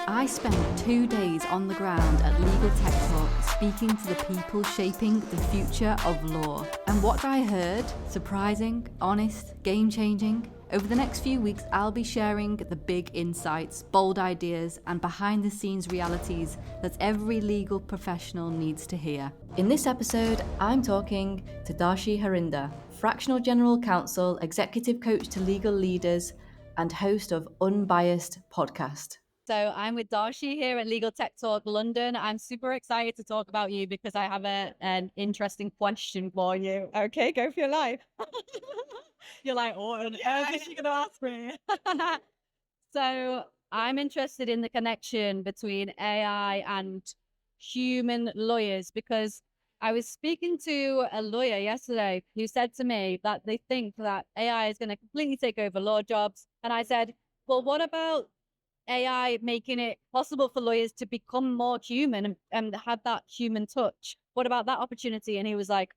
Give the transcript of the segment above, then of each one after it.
I spent 2 days on the ground at Legal Tech Talk speaking to the people shaping the future of law. And what I heard, surprising, honest, game-changing. Over the next few weeks, I'll be sharing the big insights, bold ideas, and behind-the-scenes realities that every legal professional needs to hear. In this episode, I'm talking to Dharshi Harindra, Fractional General Counsel, Executive Coach to Legal Leaders, and host of Unbiased Podcast. So I'm with Dharshi here at Legal Tech Talk London. I'm super excited to talk about you because I have an interesting question for you. Okay, go for your life. You're like, what on earth is she going to ask me? So I'm interested in the connection between AI and human lawyers because I was speaking to a lawyer yesterday who said to me that they think that AI is going to completely take over law jobs. And I said, well, what about AI making it possible for lawyers to become more human and have that human touch? What about that opportunity? And he was like,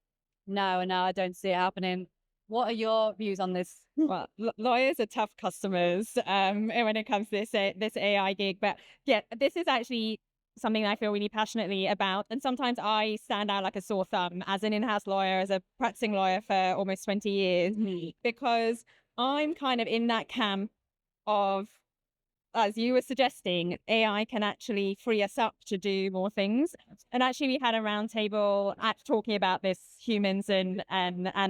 no, I don't see it happening. What are your views on this? Well, lawyers are tough customers when it comes to this AI gig. But yeah, this is actually something I feel really passionately about. And sometimes I stand out like a sore thumb as an in-house lawyer, as a practicing lawyer for almost 20 years, because I'm kind of in that camp of, as you were suggesting, AI can actually free us up to do more things. And actually, we had a roundtable talking about this humans and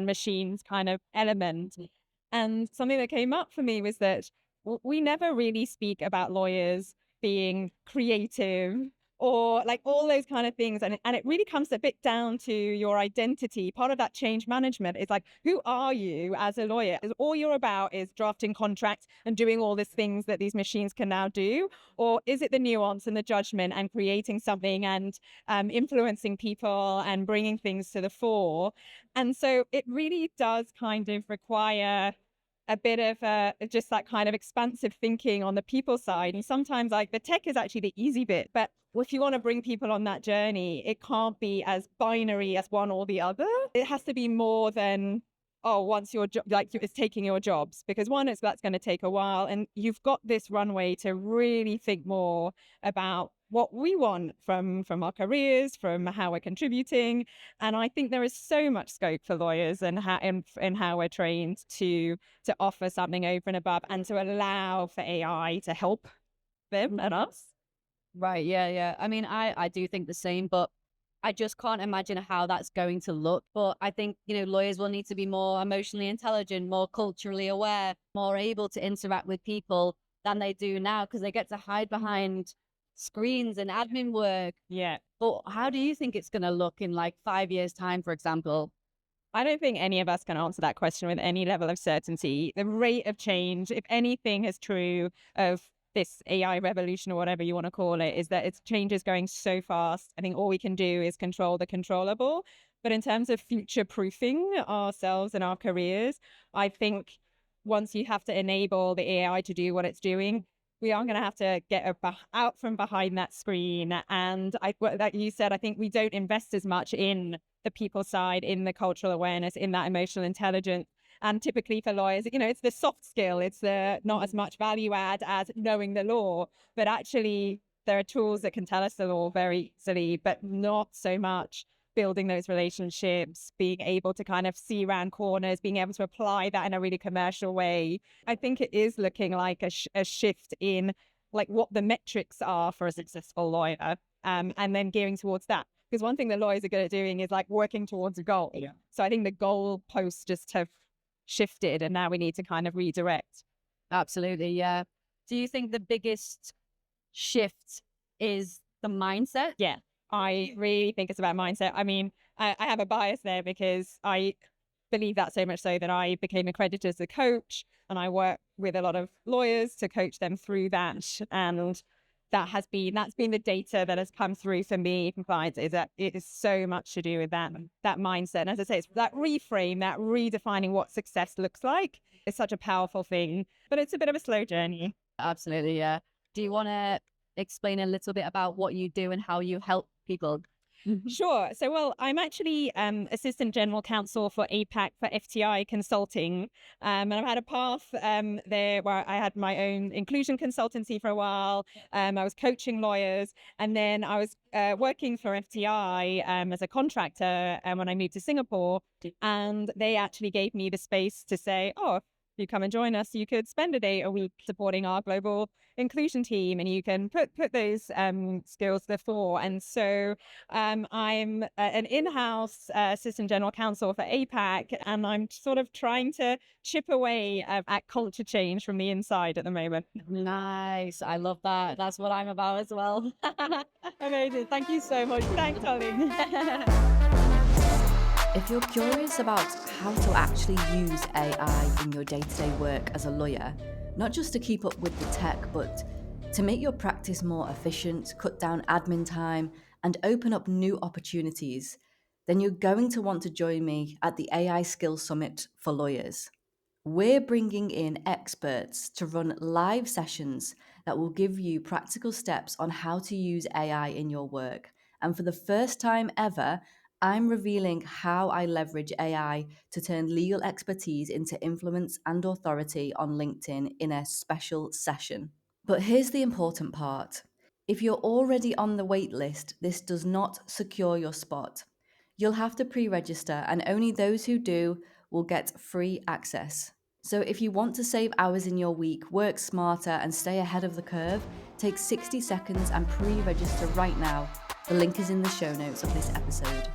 machines kind of element. And something that came up for me was that we never really speak about lawyers being creative or like all those kind of things. And it really comes a bit down to your identity. Part of that change management is like, who are you as a lawyer? All you're about is drafting contracts and doing all these things that these machines can now do? Or is it the nuance and the judgment and creating something and influencing people and bringing things to the fore? And so it really does kind of require a bit of just that kind of expansive thinking on the people side. And sometimes like the tech is actually the easy bit, but if you want to bring people on that journey, it can't be as binary as one or the other. It has to be more than, oh, once your job, like it's taking your jobs, because that's going to take a while. And you've got this runway to really think more about what we want from our careers, from how we're contributing. And I think there is so much scope for lawyers and how we're trained to offer something over and above and to allow for AI to help them and us. Right. Yeah. I mean, I do think the same, but I just can't imagine how that's going to look. But I think, lawyers will need to be more emotionally intelligent, more culturally aware, more able to interact with people than they do now because they get to hide behind screens and admin work. Yeah. But how do you think it's going to look in like 5 years' time, for example? I don't think any of us can answer that question with any level of certainty. The rate of change, if anything is true of this AI revolution or whatever you want to call it, is that its change is going so fast. I think all we can do is control the controllable. But in terms of future-proofing ourselves and our careers, I think once you have to enable the AI to do what it's doing, we are going to have to get out from behind that screen. And like you said, I think we don't invest as much in the people side, in the cultural awareness, in that emotional intelligence. And typically for lawyers, it's the soft skill. It's the not as much value add as knowing the law. But actually, there are tools that can tell us the law very easily, but not so much building those relationships, being able to kind of see around corners, being able to apply that in a really commercial way. I think it is looking like a shift in like what the metrics are for a successful lawyer, and then gearing towards that. Because one thing the lawyers are good at doing is like working towards a goal. Yeah. So I think the goal posts just have shifted and now we need to kind of redirect. Absolutely. Yeah. Do you think the biggest shift is the mindset? Yeah. I really think it's about mindset. I mean, I have a bias there because I believe that so much so that I became accredited as a coach and I work with a lot of lawyers to coach them through that. And that's been the data that has come through for me from clients, is that it is so much to do with that mindset. And as I say, it's that reframe, that redefining what success looks like is such a powerful thing, but it's a bit of a slow journey. Absolutely. Yeah. Do you want to explain a little bit about what you do and how you help people? Sure. So, well, I'm actually Assistant General Counsel for APAC for FTI Consulting. And I've had a path there where I had my own inclusion consultancy for a while. I was coaching lawyers. And then I was working for FTI as a contractor when I moved to Singapore. And they actually gave me the space to say, oh, if you come and join us, you could spend a day a week supporting our global inclusion team, and you can put those skills to the fore. And so I'm an in-house assistant general counsel for APAC, and I'm sort of trying to chip away at culture change from the inside at the moment. Nice. I love that. That's what I'm about as well. Amazing. Thank you so much. Thanks, Holly. If you're curious about how to actually use AI in your day-to-day work as a lawyer, not just to keep up with the tech, but to make your practice more efficient, cut down admin time, and open up new opportunities, then you're going to want to join me at the AI Skills Summit for Lawyers. We're bringing in experts to run live sessions that will give you practical steps on how to use AI in your work. And for the first time ever, I'm revealing how I leverage AI to turn legal expertise into influence and authority on LinkedIn in a special session. But here's the important part. If you're already on the wait list, this does not secure your spot. You'll have to pre-register, and only those who do will get free access. So if you want to save hours in your week, work smarter, and stay ahead of the curve, take 60 seconds and pre-register right now. The link is in the show notes of this episode.